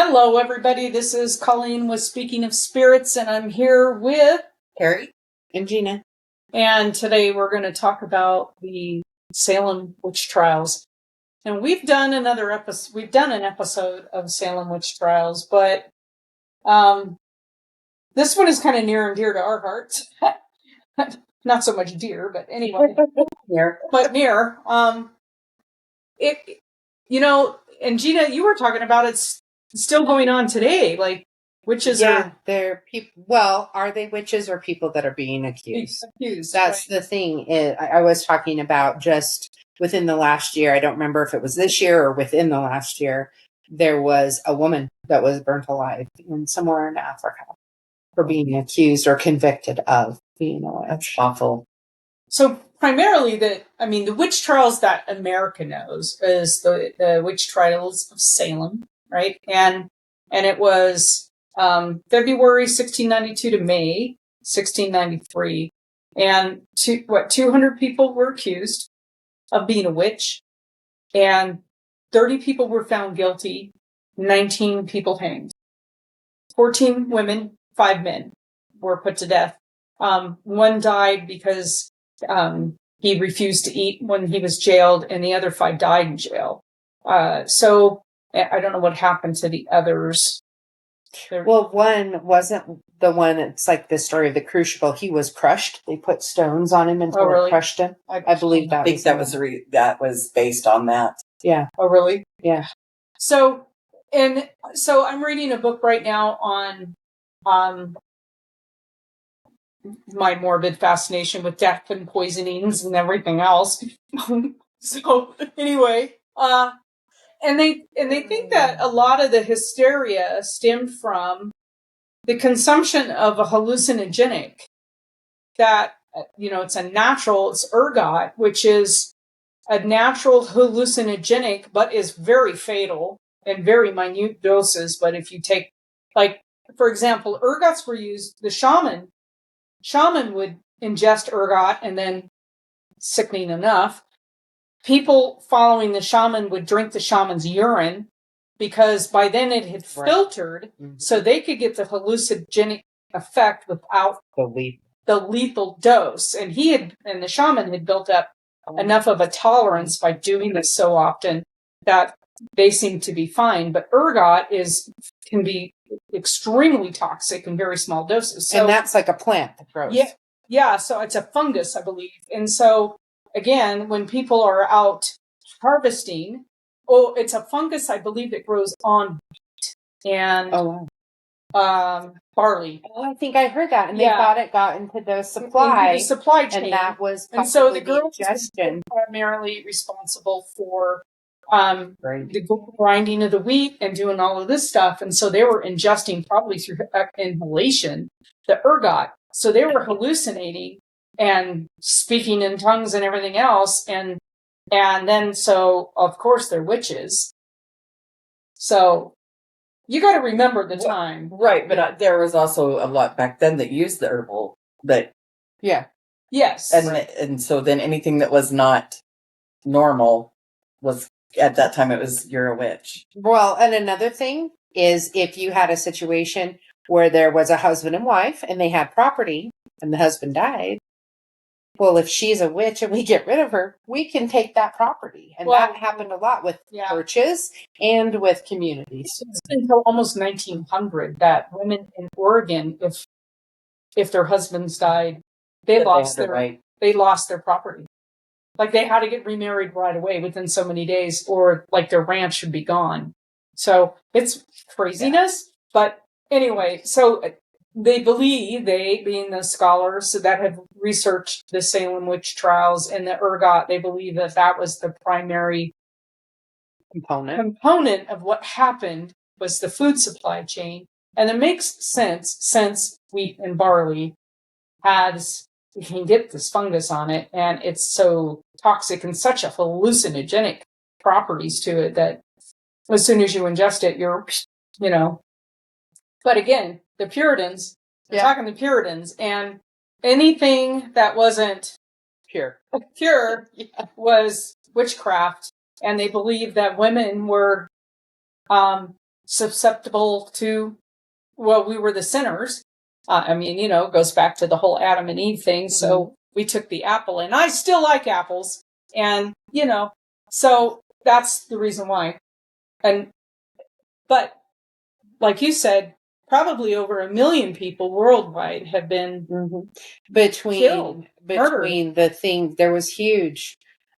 Hello, everybody. This is Colleen with Speaking of Spirits, and I'm here with Harry and Gina. And today we're going to talk about the Salem witch trials. And we've done another episode. We've done an episode of Salem witch trials, but this one is kind of near and dear to our hearts. Not so much dear, but anyway, here. But near. And Gina, you were talking about it's still going on today. Like witches are they're people. Well, are they witches or people that are being accused? That's right. The thing. I was talking about just within the last year. I don't remember if it was this year or within the last year. There was a woman that was burnt alive somewhere in Africa for being accused or convicted of being a witch. That's awful. So primarily, the witch trials that America knows is the witch trials of Salem, right? And it was February 1692 to May 1693, and 200 people were accused of being a witch, and 30 people were found guilty, 19 people hanged, 14 women, 5 men were put to death. One died because he refused to eat when he was jailed, and the other 5 died in jail. So I don't know what happened to the others. Well, one wasn't the one. It's like the story of the crucible. He was crushed. They put stones on him until really? It crushed him. I believe that. I think that was based on that. Yeah. Oh, really? Yeah. So I'm reading a book right now on my morbid fascination with death and poisonings and everything else. So anyway, and they think that a lot of the hysteria stemmed from the consumption of a hallucinogenic that, it's ergot, which is a natural hallucinogenic, but is very fatal in very minute doses. But if you take, like, for example, ergots were used, the shaman would ingest ergot, and then, sickening enough, people following the shaman would drink the shaman's urine, because by then it had filtered, so they could get the hallucinogenic effect without the lethal dose. And the shaman had built up enough of a tolerance by doing this so often that they seem to be fine. But ergot can be extremely toxic in very small doses. So, and that's like a plant that grows. Yeah. So it's a fungus, I believe. And so again, when people are out harvesting, it's a fungus, I believe, that grows on wheat and barley. Oh, I think I heard that, and they thought it got into the supply chain, and that was and so the girls were primarily responsible for the grinding of the wheat and doing all of this stuff, and so they were ingesting, probably through inhalation, the ergot. So they were hallucinating and speaking in tongues and everything else, and then, so of course they're witches. So you got to remember the time, right? But there was also a lot back then that used the herbal, but yes, and so then anything that was not normal was, at that time, you're a witch. Well, and another thing is, if you had a situation where there was a husband and wife and they had property and the husband died, well, if she's a witch and we get rid of her, we can take that property. And that happened a lot with churches and with communities. It's until almost 1900 that women in Oregon, if their husbands died, they lost their property. Like, they had to get remarried right away within so many days, or like their ranch should be gone. So it's craziness. Yeah. But anyway, so they believe, they being the scholars that have researched the Salem witch trials and the ergot, they believe that was the primary component of what happened, was the food supply chain. And it makes sense, since wheat and barley you can get this fungus on it, and it's so toxic and such a hallucinogenic properties to it that as soon as you ingest it, you're. But again, the Puritans, we're talking the Puritans, and anything that wasn't pure was witchcraft, and they believed that women were susceptible to, well, we were the sinners. I mean, it goes back to the whole Adam and Eve thing. So we took the apple, and I still like apples. And, so that's the reason why. But like you said, probably over 1 million people worldwide have been killed, between the thing. There was huge.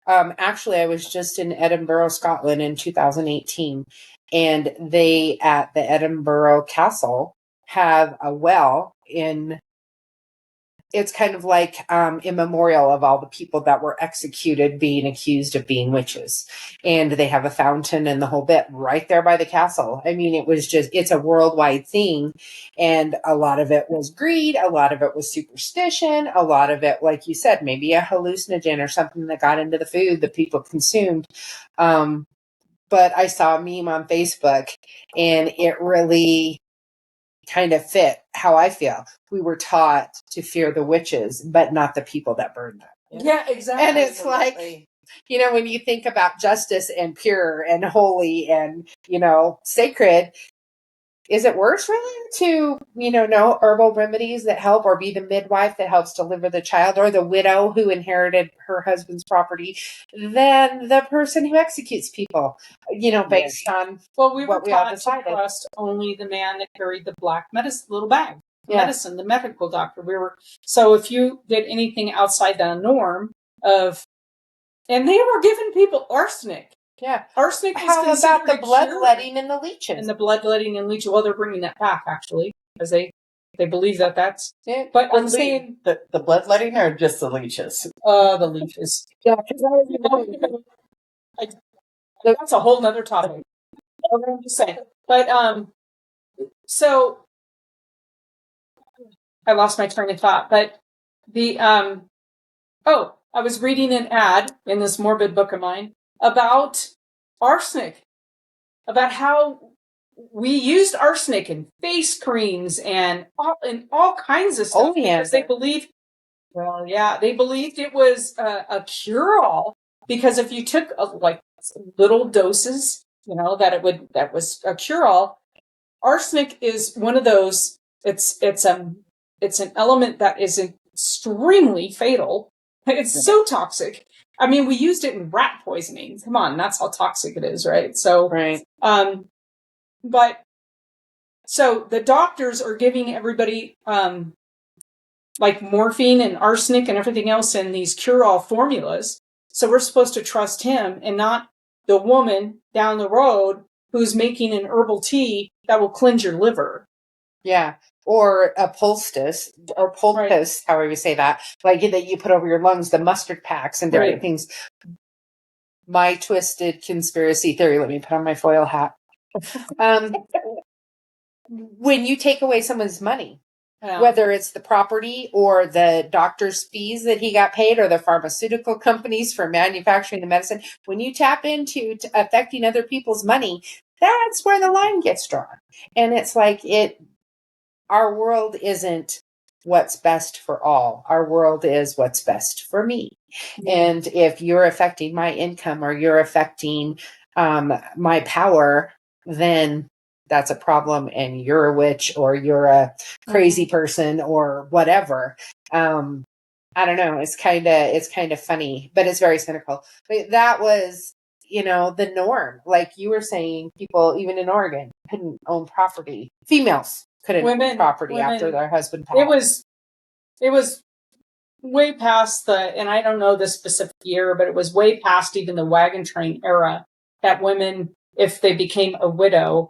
Actually, I was just in Edinburgh, Scotland in 2018, and they at the Edinburgh Castle have a well in. It's kind of like a memorial of all the people that were executed being accused of being witches. And they have a fountain and the whole bit right there by the castle. I mean, it's a worldwide thing. And a lot of it was greed. A lot of it was superstition. A lot of it, like you said, maybe a hallucinogen or something that got into the food that people consumed. But I saw a meme on Facebook, and it really kind of fit how I feel. We were taught to fear the witches, but not the people that burned them. Yeah, exactly. And it's like, when you think about justice and pure and holy and, sacred, is it worse really to, know herbal remedies that help, or be the midwife that helps deliver the child, or the widow who inherited her husband's property, than the person who executes people, based on Well, we were what we all taught to decided. trust only the man that carried the black medicine, little bag, medicine, the medical doctor. So if you did anything outside the norm and they were giving people arsenic. Yeah. Arsenic was How about the considered bloodletting and the leeches? And the bloodletting and leeching. Well, they're bringing that back, actually, because they believe that's. Yeah. But I'm saying the bloodletting or just the leeches? The leeches. Yeah, because That's a whole nother topic. I'm just saying. But so I lost my train of thought. But I was reading an ad in this morbid book of mine about arsenic, about how we used arsenic in face creams and all kinds of stuff because they believed. Well, yeah, they believed it was a cure-all, because if you took little doses, that was a cure-all. Arsenic is one of those. It's an element that is extremely fatal. It's so toxic. I mean, we used it in rat poisoning. Come on, that's how toxic it is, right? So, right. So the doctors are giving everybody like morphine and arsenic and everything else in these cure-all formulas. So we're supposed to trust him and not the woman down the road who's making an herbal tea that will cleanse your liver. Yeah. Or a poultice, however you say that, like that you put over your lungs, the mustard packs and different things. My twisted conspiracy theory, let me put on my foil hat. When you take away someone's money, whether it's the property or the doctor's fees that he got paid, or the pharmaceutical companies for manufacturing the medicine, when you tap into affecting other people's money, that's where the line gets drawn. And it's like our world isn't what's best for all. Our world is what's best for me. Mm-hmm. And if you're affecting my income, or you're affecting my power, then that's a problem, and you're a witch, or you're a crazy person, or whatever. I don't know. It's kind of funny, but it's very cynical. But that was, the norm. Like you were saying, people even in Oregon couldn't own property. Females couldn't own property after their husband passed. It was way past and I don't know the specific year, but it was way past even the wagon train era, that women, if they became a widow,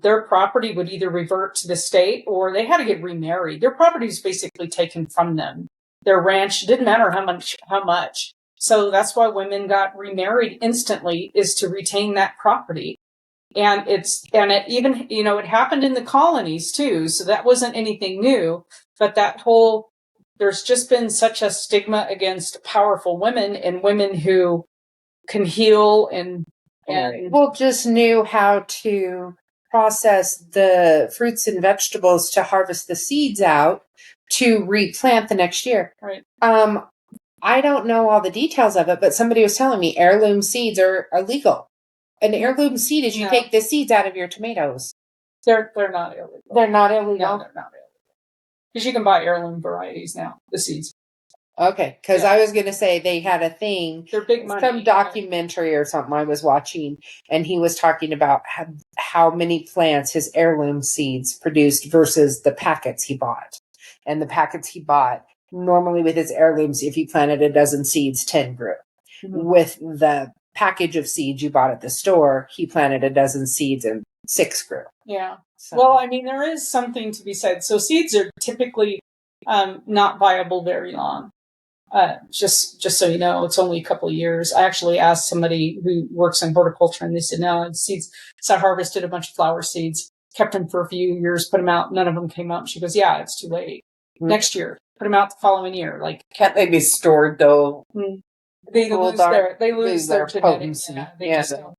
their property would either revert to the state, or they had to get remarried. Their property was basically taken from them. Their ranch didn't matter how much. So that's why women got remarried instantly, is to retain that property. And it even, it happened in the colonies too. So that wasn't anything new, but there's just been such a stigma against powerful women, and women who can heal and people just knew how to process the fruits and vegetables to harvest the seeds out to replant the next year. Right. I don't know all the details of it, but somebody was telling me heirloom seeds are illegal. An heirloom seed is you No. take the seeds out of your tomatoes. They're not illegal. They're not illegal. No, they're not illegal. Because you can buy heirloom varieties now, the seeds. Okay, because Yeah. I was going to say they had a thing, They're big money. some documentary or something I was watching, and he was talking about how many plants his heirloom seeds produced versus the packets he bought. And the packets he bought, normally with his heirlooms, if you planted a dozen seeds, 10 grew. Mhm. With the package of seeds you bought at the store, he planted a dozen seeds and 6 grew. Yeah. So, Well, I mean, there is something to be said. So seeds are typically not viable very long. Just so you know, it's only a couple of years. I actually asked somebody who works in horticulture, and they said, no, it's seeds. So I harvested a bunch of flower seeds, kept them for a few years, put them out. None of them came up. She goes, yeah, it's too late. Mhm. Next year, put them out the following year. Like, Can't they be stored though? they Cool lose dark, their lose their genetics. potency. Yeah, they Yeah. just don't.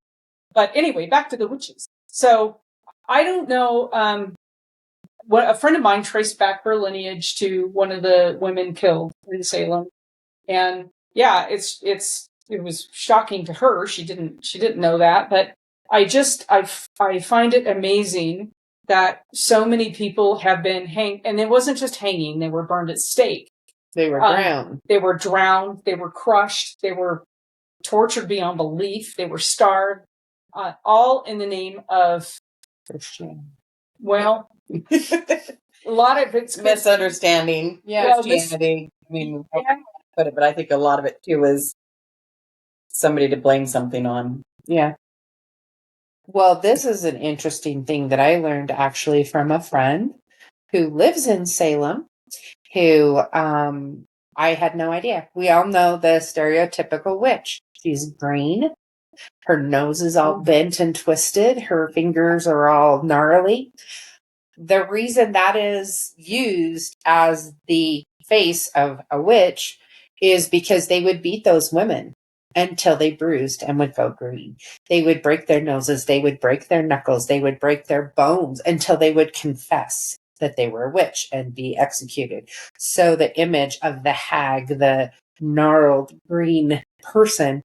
But anyway, back to the witches. So I don't know. What a friend of mine traced back her lineage to one of the women killed in Salem, and yeah, it was shocking to her. She didn't know that, but I find it amazing that so many people have been hanged, and it wasn't just hanging; they were burned at stake. they were drowned. They were drowned. They were crushed. They were tortured beyond belief. They were starved, all in the name of, Christian. well, a lot of it's Misunderstanding. Yeah. Christianity. I mean, I Yeah. don't know how to put it, but I think a lot of it too is somebody to blame something on. Yeah. Well, this is an interesting thing that I learned actually from a friend who lives in Salem, who I had no idea. We all know the stereotypical witch. She's green. Her nose is all bent and twisted. Her fingers are all gnarly. The reason that is used as the face of a witch is because they would beat those women until they bruised and would go green. They would break their noses. They would break their knuckles. They would break their bones until they would confess that they were a witch and be executed. So the image of the hag, the gnarled green person,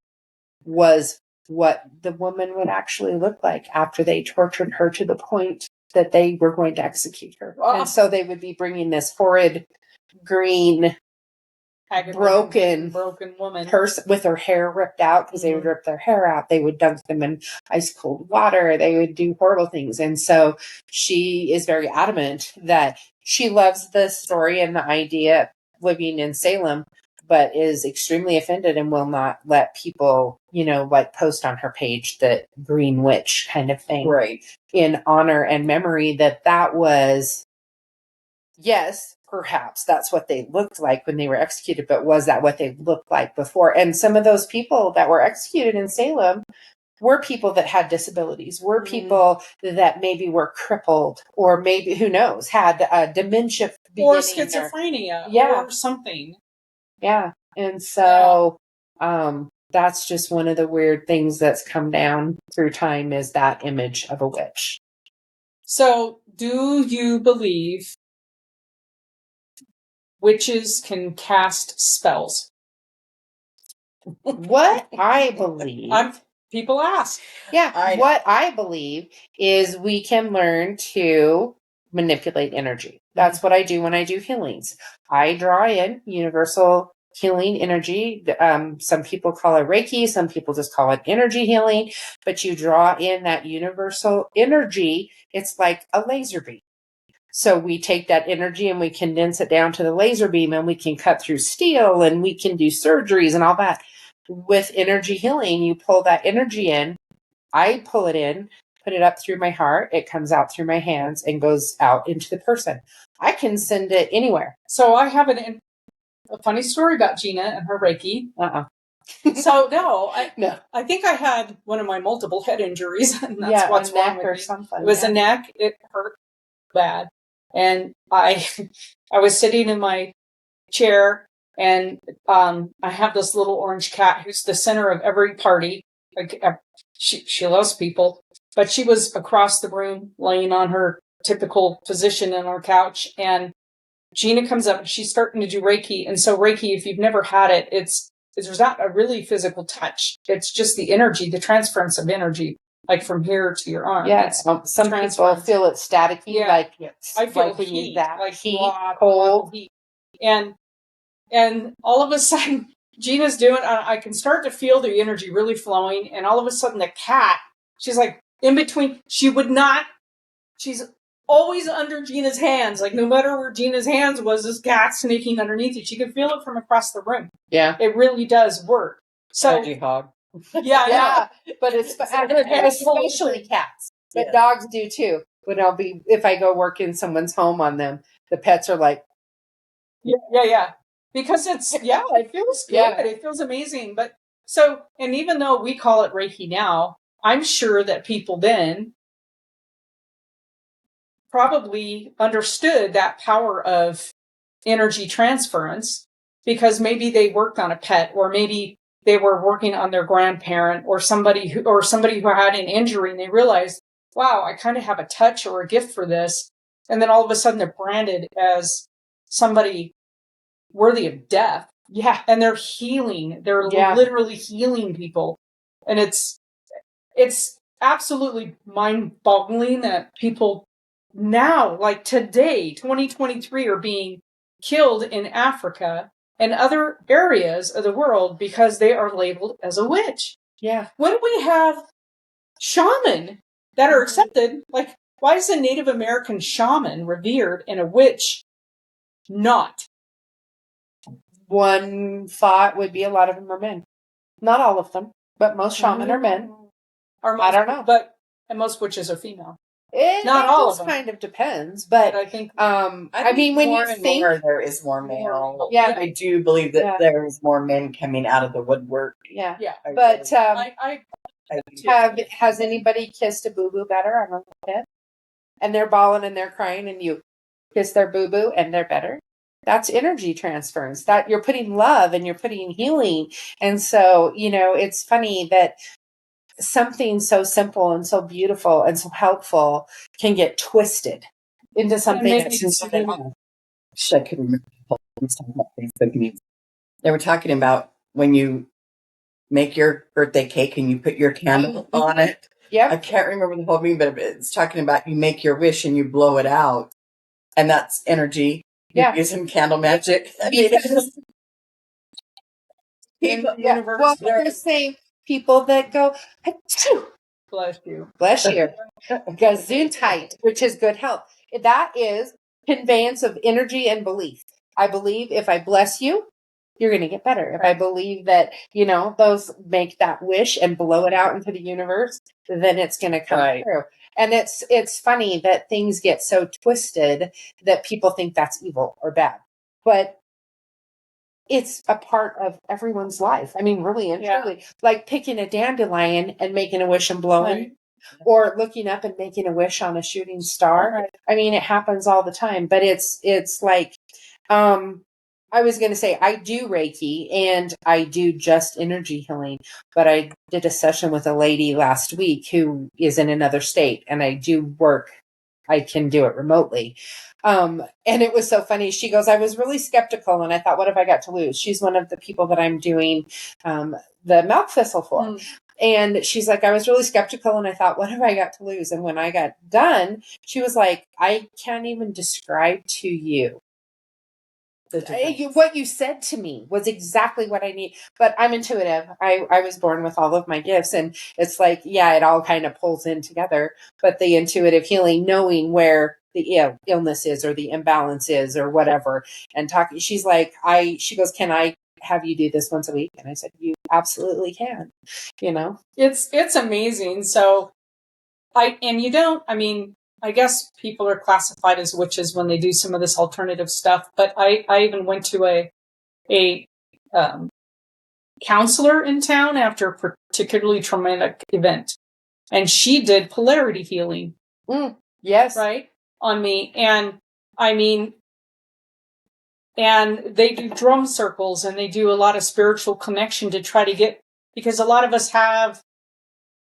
was what the woman would actually look like after they tortured her to the point that they were going to execute her. Oh. And so they would be bringing this horrid green broken woman person with her hair ripped out, because they would rip their hair out. They would dunk them in ice cold water. They would do horrible things. And so she is very adamant that she loves the story and the idea of living in Salem, but is extremely offended and will not let people, like post on her page the green witch kind of thing. Right. In honor and memory that was, yes, perhaps that's what they looked like when they were executed, but was that what they looked like before? And some of those people that were executed in Salem were people that had disabilities, were people that maybe were crippled, or maybe, who knows, had dementia or beginning schizophrenia, Yeah. or something. Yeah. And so that's just one of the weird things that's come down through time, is that image of a witch. So, do you believe witches can cast spells? What I believe, people ask. What I believe is we can learn to manipulate energy. That's what I do when I do healings. I draw in universal healing energy. Some people call it Reiki. Some people just call it energy healing. But you draw in that universal energy. It's like a laser beam. So we take that energy and we condense it down to the laser beam, and we can cut through steel, and we can do surgeries and all that. With energy healing, you pull that energy in. I pull it in, put it up through my heart. It comes out through my hands and goes out into the person. I can send it anywhere. So I have a funny story about Gina and her Reiki. So no, I think I had one of my multiple head injuries, and that's what's wrong with or me. something. It was a neck. It hurt bad, and I was sitting in my chair, and I have this little orange cat who's the center of every party. Like, she loves people, but she was across the room, laying on her typical position on our couch, and Gina comes up and she's starting to do Reiki. And so Reiki, if you've never had it, there's not a really physical touch. It's just the energy, the transference of energy. like from here to your arm. Yeah, It's some people transference. feel it staticky, Yeah. like I feel like when you heat, zap, like heat, lot of cold. heat. And all of a sudden, Gina's doing, I can start to feel the energy really flowing. And all of a sudden, the cat, she's like in between, she's always under Gina's hands. Like no matter where Gina's hands was, this cat sneaking underneath it. She could feel it from across the room. Yeah. It really does work. So, Energy hog. yeah, I know. But it's her hair's full of especially cats. But Yeah. dogs do too. When if I go work in someone's home on them, the pets are like, Yeah. Because it feels good. Yeah. It feels amazing. But so, and even though we call it Reiki now, I'm sure that people then probably understood that power of energy transference because maybe they worked on a pet, or maybe they were working on their grandparent or somebody who had an injury, and they realized, wow, I kind of have a touch or a gift for this. And then all of a sudden they're branded as somebody worthy of death. yeah, And they're healing. They're Yeah. literally healing people. And it's absolutely mind-boggling that people now, like today, 2023, are being killed in Africa and other areas of the world because they are labeled as a witch. yeah. When we have shaman that are accepted, like, why is a Native American shaman revered and a witch not? One thought would be a lot of them are men. Not all of them, but most shaman are men. I don't know. And most witches are female. It Not all just of them. kind of depends, but I think I mean, when more you and think, more, there is more male. Yeah. I do believe that Yeah. there is more men coming out of the woodwork. yeah. yeah. But I do. has anybody kissed a boo boo better on a kid? And they're bawling and they're crying, and you kiss their boo boo and they're better. That's energy transference. That you're putting love and you're putting healing. And so, it's funny that something so simple and so beautiful and so helpful can get twisted into something maybe that's it's- not at all. I couldn't remember. Talking about Facebook memes. They were talking about when you make your birthday cake and you put your candle on it. I Yep. can't remember the whole meme, but it's talking about you make your wish and you blow it out, and that's energy. Yeah. You're using candle magic. I mean, Because- people, universe. Well, they're the same people that go, "Achoo." Bless you. Bless you. Gesundheit, which is good health. That is conveyance of energy and belief. I believe if I bless you, you're going to get better. If I believe that, those make that wish and blow it out into the universe, then it's going to come Right. through. And it's funny that things get so twisted that people think that's evil or bad. But it's a part of everyone's life. I mean, really and Yeah. truly, like picking a dandelion and making a wish and blowing, Right. or looking up and making a wish on a shooting star. Right. I mean, it happens all the time, but it's like, I was going to say I do Reiki and I do just energy healing, but I did a session with a lady last week who is in another state, and I do work. I can do it remotely. And it was so funny. She goes, I was really skeptical and I thought, what have I got to lose? She's one of the people that I'm doing the milk thistle for. Mm. And she's like, I was really skeptical and I thought, what have I got to lose? And when I got done, she was like, I can't even describe to you. What you said to me was exactly what I need. But I'm intuitive. I was born with all of my gifts. And it's like, yeah, it all kind of pulls in together. But the intuitive healing, knowing where the illness is or the imbalance is or whatever, and talking, she's like, she goes, can I have you do this once a week? And I said, you absolutely can, It's amazing. So I guess people are classified as witches when they do some of this alternative stuff, but I even went to a counselor in town after a particularly traumatic event, and she did polarity healing. Yes. Right? On me. And and they do drum circles and they do a lot of spiritual connection to try to get, because a lot of us have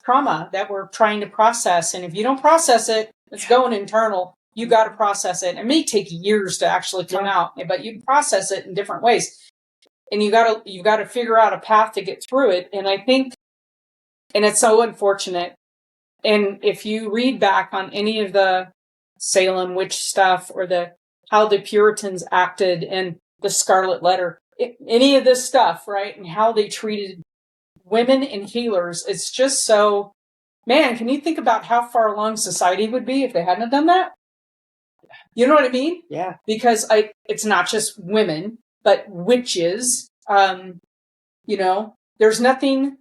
trauma that we're trying to process. And if you don't process it, it's going internal. You got to process it. It may take years to actually come out, but you process it in different ways. And you got to figure out a path to get through it. And I think, and it's so unfortunate, And if you read back on any of the Salem witch stuff or how the Puritans acted in the Scarlet Letter, any of this stuff, right, and how they treated women and healers, it's just so, man, can you think about how far along society would be if they hadn't done that? You know what I mean? Yeah. Because it's not just women, but witches. There's nothing,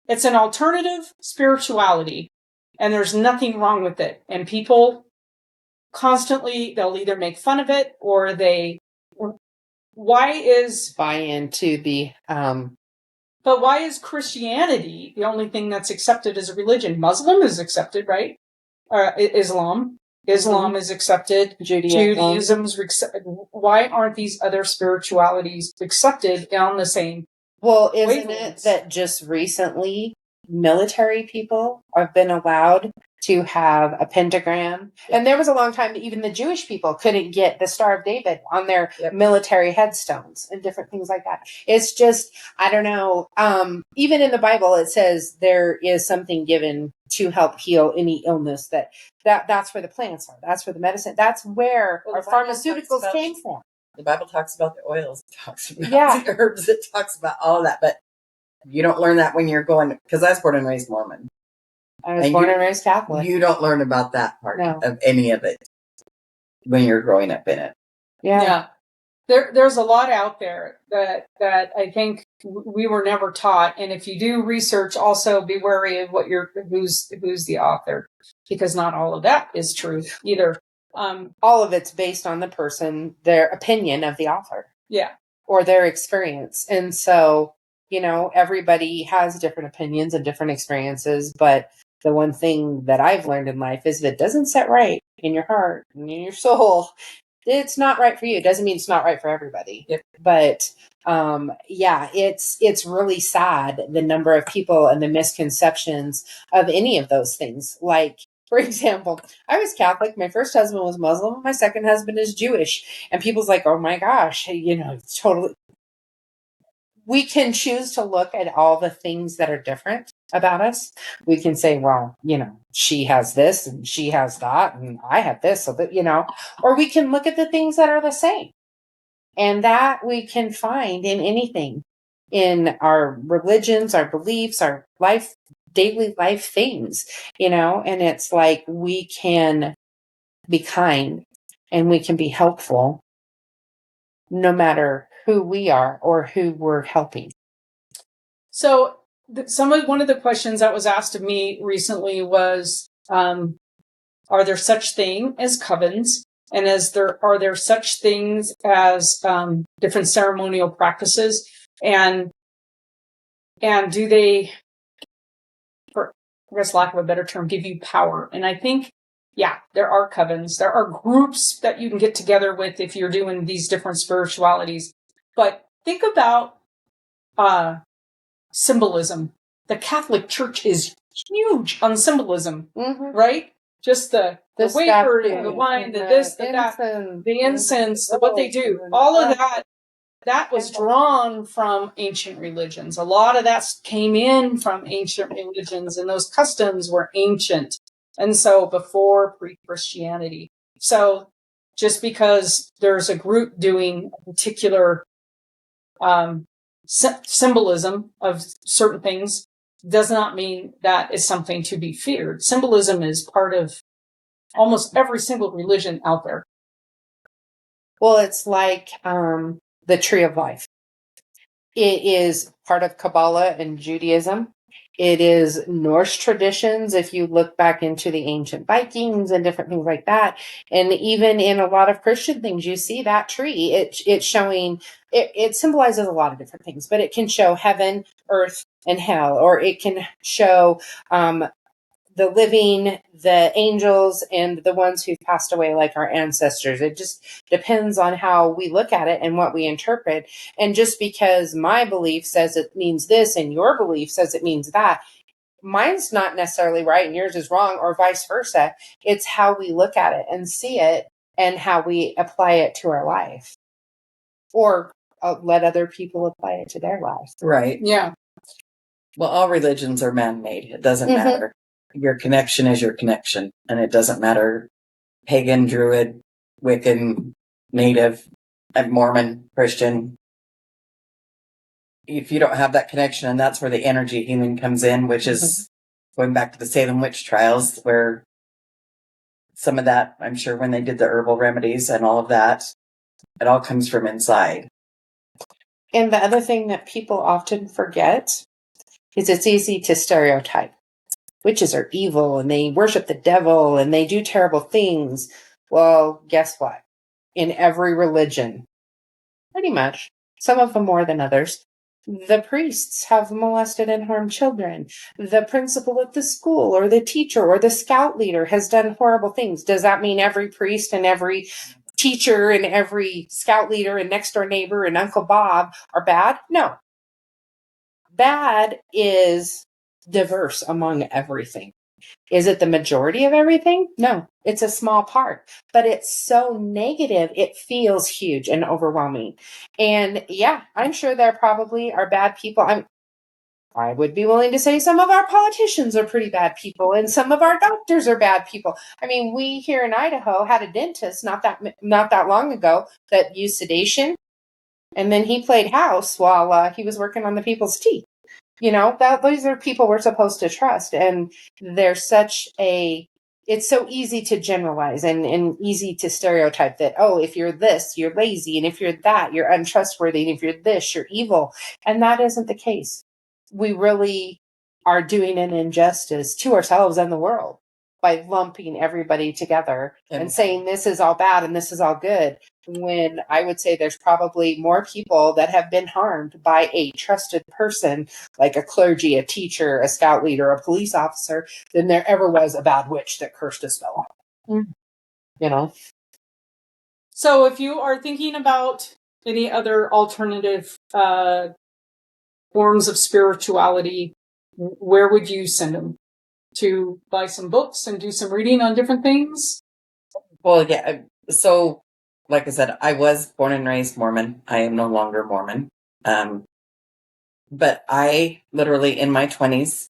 it's an alternative spirituality, and there's nothing wrong with it. And people constantly, they'll either make fun of it or buy into the but why is Christianity the only thing that's accepted as a religion? Muslim is accepted, right? Islam is accepted. Judaism's accepted. Why aren't these other spiritualities accepted on the same? Well, isn't it that just recently military people have been allowed to have a pentagram? And there was a long time that even the Jewish people couldn't get the Star of David on their military headstones and different things like that. It's just, I don't know. Even in the Bible, it says there is something given to help heal any illness that's where the plants are. That's where the medicine, that's where our pharmaceuticals came from. The Bible talks about the oils, it talks about the herbs, it talks about all of that, but you don't learn that when you're going, because I was born and raised Mormon. I was born and raised Catholic. You don't learn about that part of any of it when you're growing up in it. Yeah. There's a lot out there that I think we were never taught. And if you do research, also be wary of who's the author, because not all of that is true either. All of it's based on the person, their opinion of the author. Yeah. Or their experience. And so, everybody has different opinions and different experiences, but the one thing that I've learned in life is if it doesn't set right in your heart and in your soul, it's not right for you. It doesn't mean it's not right for everybody. Yep. But it's really sad, the number of people and the misconceptions of any of those things. Like, for example, I was Catholic. My first husband was Muslim. My second husband is Jewish. And people's like, oh my gosh, totally. We can choose to look at all the things that are different about us. We can say, well, she has this and she has that and I have this, so that, or we can look at the things that are the same. And that we can find in anything, in our religions, our beliefs, our daily life things, and it's like we can be kind and we can be helpful no matter who we are or who we're helping. So one of the questions that was asked of me recently was, are there such thing as covens? And are there such things as different ceremonial practices? And do they, for I guess lack of a better term, give you power? And I think, there are covens. There are groups that you can get together with if you're doing these different spiritualities. But think about symbolism. The Catholic Church is huge on symbolism, right? Just the wafer, the wine, the this, the that, the incense, what they do. All of that was drawn from ancient religions. A lot of that came in from ancient religions, and those customs were ancient. And so before pre-Christianity. So just because there's a group doing a particular symbolism of certain things does not mean that is something to be feared. Symbolism is part of almost every single religion out there. Well, it's like the tree of life. It is part of Kabbalah and Judaism. It is Norse traditions, if you look back into the ancient Vikings and different things like that. And even in a lot of Christian things, you see that tree. It's showing, it symbolizes a lot of different things, but it can show heaven, earth, and hell, or it can show the living, the angels, and the ones who've passed away, like our ancestors. It just depends on how we look at it and what we interpret. And just because my belief says it means this and your belief says it means that, mine's not necessarily right and yours is wrong, or vice versa. It's how we look at it and see it and how we apply it to our life, or let other people apply it to their life. Right. Yeah. Well, all religions are man-made. It doesn't matter. your connection is your connection, and it doesn't matter pagan, Druid, Wiccan, Native, Mormon, Christian. If you don't have that connection, and that's where the energy healing comes in, which is going back to the Salem witch trials, where some of that, I'm sure when they did the herbal remedies and all of that, it all comes from inside. And the other thing that people often forget is it's easy to stereotype. Witches are evil and they worship the devil and they do terrible things. Well, guess what? In every religion, pretty much, some of them more than others, the priests have molested and harmed children. The principal at the school or the teacher or the scout leader has done horrible things. Does that mean every priest and every teacher and every scout leader and next door neighbor and Uncle Bob are bad? No. Bad is diverse among everything. Is it the majority of everything? No, it's a small part, but it's so negative, it feels huge and overwhelming. And yeah, I'm sure there probably are bad people. I would be willing to say some of our politicians are pretty bad people and some of our doctors are bad people. I mean, we here in Idaho had a dentist not that long ago that used sedation, and then he played house while he was working on the people's teeth. You know, those are people we're supposed to trust. And there's it's so easy to generalize and easy to stereotype that, oh, if you're this, you're lazy. And if you're that, you're untrustworthy. And if you're this, you're evil. And that isn't the case. We really are doing an injustice to ourselves and the world by lumping everybody together and saying this is all bad and this is all good, when I would say there's probably more people that have been harmed by a trusted person, like a clergy, a teacher, a scout leader, a police officer, than there ever was a bad witch that cursed a spell. You know? So if you are thinking about any other alternative forms of spirituality, where would you send them? To buy some books and do some reading on different things? Well, yeah. So, like I said, I was born and raised Mormon. I am no longer Mormon. But I literally in my 20s,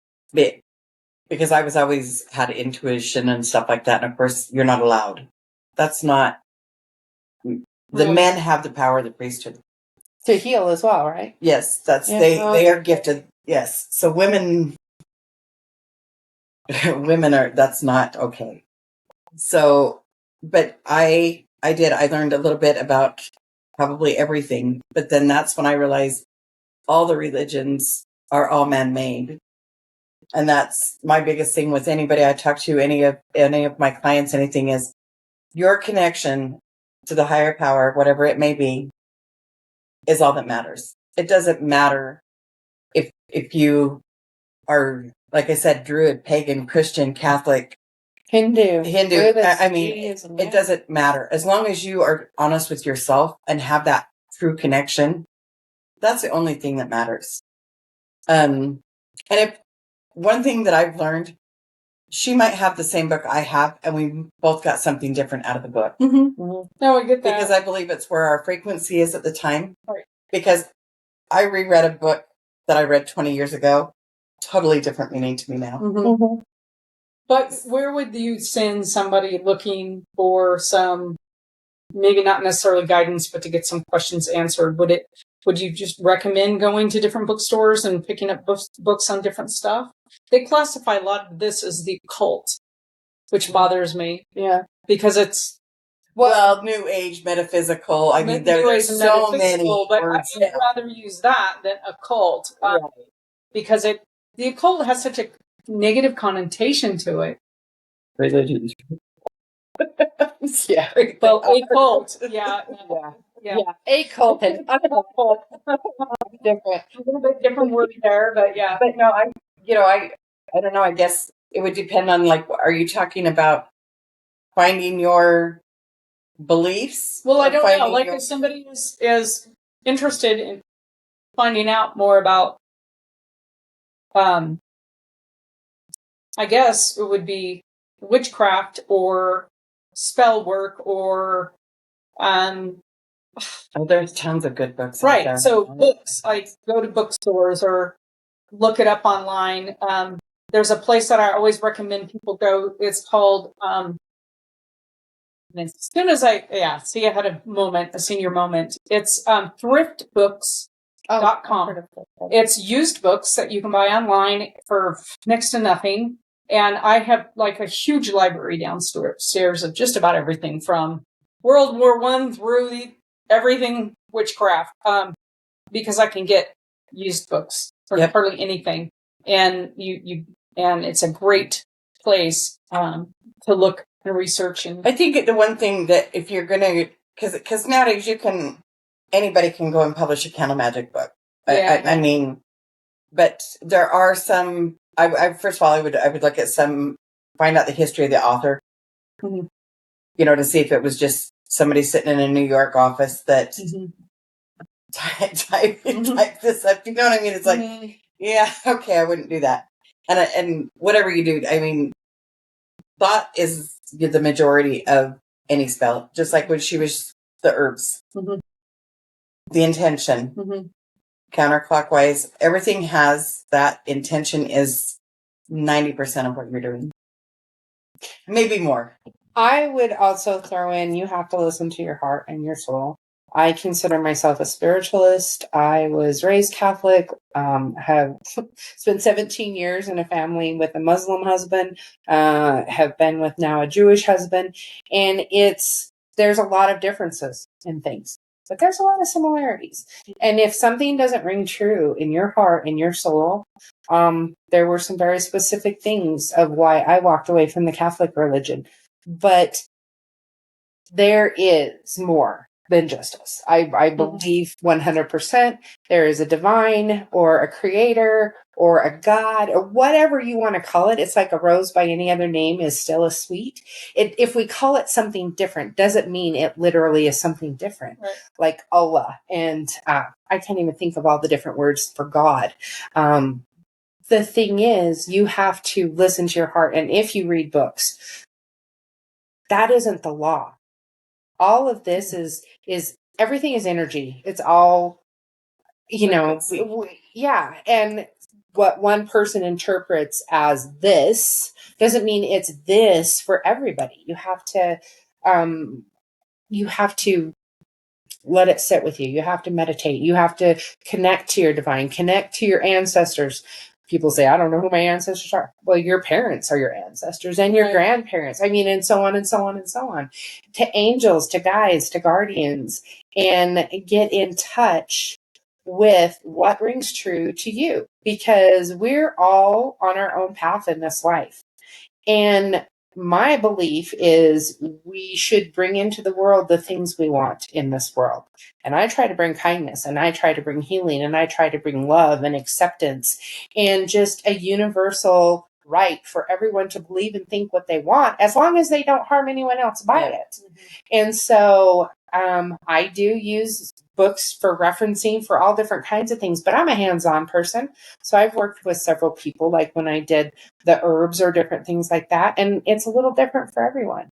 because I was always had intuition and stuff like that. And of course, you're not allowed. That's not, the men have the power of the priesthood. To heal as well, right? Yes, they are gifted. Yes. So women are, that's not okay. So, but I learned a little bit about probably everything, but then that's when I realized all the religions are all man-made. And that's my biggest thing with anybody I talk to, any of my clients, anything, is your connection to the higher power, whatever it may be, is all that matters. It doesn't matter if you are, like I said, Druid, pagan, Christian, Catholic, Hindu. Buddhist, I mean, Judaism, it doesn't matter. As long as you are honest with yourself and have that true connection, that's the only thing that matters. And if one thing that I've learned, she might have the same book I have, and we both got something different out of the book. No, I get that. Because I believe it's where our frequency is at the time. Right. Because I reread a book that I read 20 years ago, totally different meaning to me now. But where would you send somebody looking for some, maybe not necessarily guidance, but to get some questions answered? Would you just recommend going to different bookstores and picking up books on different stuff? They classify a lot of this as the occult, which bothers me. Yeah. Because it's, well, New Age, metaphysical. I mean, there's so many but words. I'd rather use that than occult. Because the occult has such a negative connotation to it. Religions. Yeah. Well, occult. Yeah. A cult and occult. Different. A little bit different word there, but yeah. But no, I don't know. I guess it would depend on, like, are you talking about finding your beliefs? Well, I don't know. Like, if somebody is interested in finding out more about, I guess it would be witchcraft or spell work or, there's tons of good books. Right. Out there. So books, like go to bookstores or look it up online. there's a place that I always recommend people go. It's called, and as soon as I had a senior moment. It's thriftbooks.com. It's used books that you can buy online for next to nothing. And I have like a huge library downstairs of just about everything from World War I through everything witchcraft, because I can get used books for hardly anything. And and it's a great place to look and research. And I think the one thing that if you're going to, because nowadays anybody can go and publish a candle magic book. Yeah. I mean, but there are some, I first of all, I would look at find out the history of the author, Mhm. To see if it was just somebody sitting in a New York office that type this up. You know what I mean? It's like, yeah, okay, I wouldn't do that. And whatever you do, I mean, thought is the majority of any spell, just like when she was the herbs, the intention, counterclockwise, everything has that intention is 90% of what you're doing. Maybe more. I would also throw in, you have to listen to your heart and your soul. I consider myself a spiritualist. I was raised Catholic, have spent 17 years in a family with a Muslim husband, have been with now a Jewish husband. And there's a lot of differences in things, but there's a lot of similarities. And if something doesn't ring true in your heart and your soul, there were some very specific things of why I walked away from the Catholic religion. But there is more than just us. I believe 100% there is a divine or a creator or a God or whatever you want to call it. It's like a rose by any other name is still a sweet. If we call it something different, doesn't mean it literally is something different. Right. Like Allah. And I can't even think of all the different words for God. The thing is, you have to listen to your heart. And if you read books, that isn't the law. All of this is everything is energy. It's all, yeah. And what one person interprets as this doesn't mean it's this for everybody. You have to let it sit with you. You have to meditate. You have to connect to your divine, connect to your ancestors. People say, I don't know who my ancestors are. Well, your parents are your ancestors and your grandparents. I mean, and so on and so on and so on. To angels, to guides, to guardians, and get in touch with what rings true to you. Because we're all on our own path in this life. And my belief is we should bring into the world the things we want in this world. And I try to bring kindness, and I try to bring healing, and I try to bring love and acceptance and just a universal right for everyone to believe and think what they want, as long as they don't harm anyone else by it. And so I do use books for referencing for all different kinds of things, but I'm a hands-on person. So I've worked with several people, like when I did the herbs or different things like that. And it's a little different for everyone.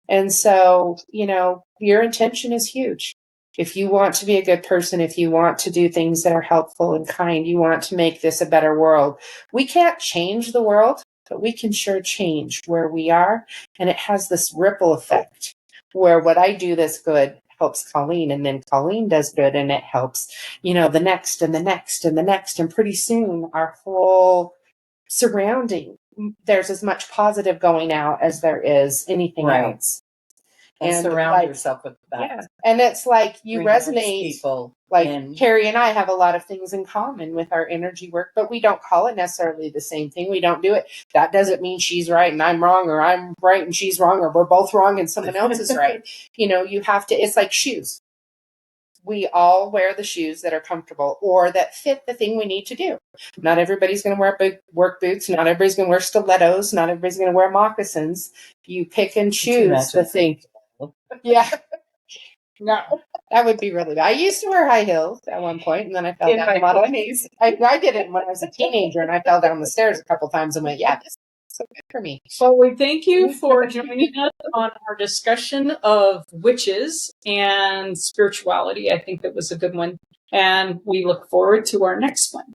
And so, your intention is huge. If you want to be a good person, if you want to do things that are helpful and kind, you want to make this a better world. We can't change the world, but we can sure change where we are. And it has this ripple effect where what I do that's good helps Colleen, and then Colleen does good and it helps, the next and the next and the next. And pretty soon our whole surrounding, there's as much positive going out as there is anything else. And surround yourself with that. Yeah. And it's like you resonate. People Carrie and I have a lot of things in common with our energy work, but we don't call it necessarily the same thing. We don't do it. That doesn't mean she's right and I'm wrong, or I'm right and she's wrong, or we're both wrong and someone else is right. You have to, it's like shoes. We all wear the shoes that are comfortable or that fit the thing we need to do. Not everybody's going to wear big work boots. Not everybody's going to wear stilettos. Not everybody's going to wear moccasins. You pick and choose the thing. Yeah. No, that would be really bad. I used to wear high heels at one point, and then I fell down a lot of knees. I did it when I was a teenager, and I fell down the stairs a couple times and went, yeah, this is so good for me. Well, we thank you for joining us on our discussion of witches and spirituality. I think that was a good one, and we look forward to our next one.